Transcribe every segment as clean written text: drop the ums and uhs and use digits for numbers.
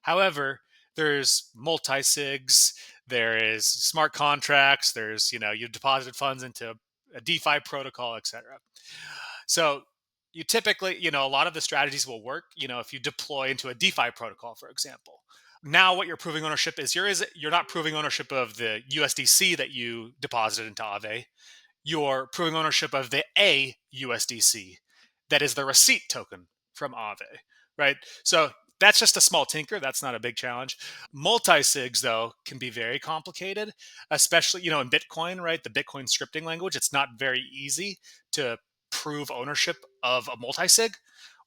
However, there's multi-sigs, there is smart contracts, there's, you deposit funds into a DeFi protocol, etc. So you typically, a lot of the strategies will work, if you deploy into a DeFi protocol, for example. Now what you're proving ownership you're not proving ownership of the USDC that you deposited into Aave. You're proving ownership of the AUSDC, that is the receipt token from Aave, right? So that's just a small tinker. That's not a big challenge. Multi-sigs, though, can be very complicated, especially, in Bitcoin, right? The Bitcoin scripting language, it's not very easy to prove ownership of a multi-sig.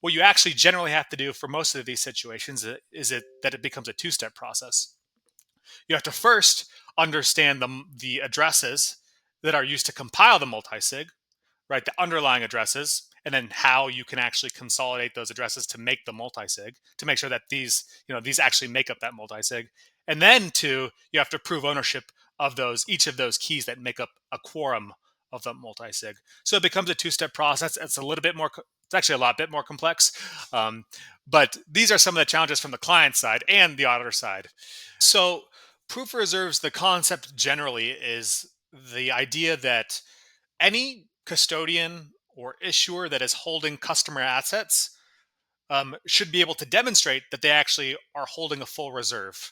What you actually generally have to do for most of these situations that it becomes a two-step process. You have to first understand the addresses that are used to compile the multi-sig, right? The underlying addresses, and then how you can actually consolidate those addresses to make the multi-sig, to make sure that these actually make up that multi-sig. And then you have to prove ownership of each of those keys that make up a quorum of the multi-sig. So it becomes a two-step process. It's a little bit more. It's actually a lot bit more complex. But these are some of the challenges from the client side and the auditor side. So proof of reserves, the concept generally is the idea that any custodian or issuer that is holding customer assets should be able to demonstrate that they actually are holding a full reserve.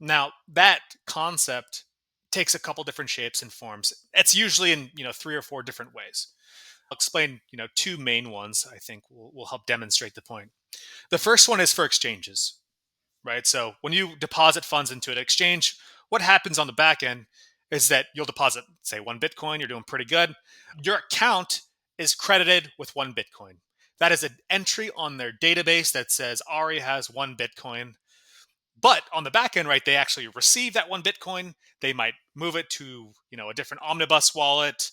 Now, that concept takes a couple different shapes and forms. It's usually in 3 or 4 different ways. I'll explain 2 main ones. I think will help demonstrate the point. The first one is for exchanges, right? So when you deposit funds into an exchange, what happens on the back end is that you'll deposit, say, 1 Bitcoin. You're doing pretty good. Your account is credited with 1 Bitcoin. That is an entry on their database that says Ari has 1 Bitcoin. But on the back end, right, they actually receive that 1 Bitcoin. They might move it to a different omnibus wallet,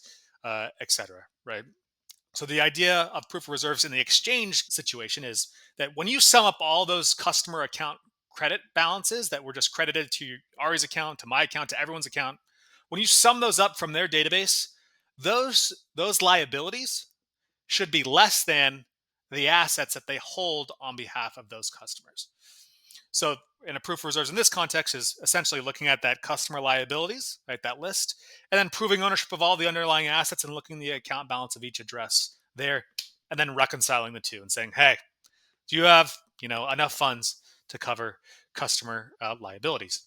etc. Right. So the idea of proof of reserves in the exchange situation is that when you sum up all those customer account credit balances that were just credited to Ari's account, to my account, to everyone's account, when you sum those up from their database, those liabilities should be less than the assets that they hold on behalf of those customers. So in a proof of reserves in this context is essentially looking at that customer liabilities, right, that list, and then proving ownership of all the underlying assets and looking at the account balance of each address there, and then reconciling the two and saying, hey, do you have enough funds to cover customer liabilities?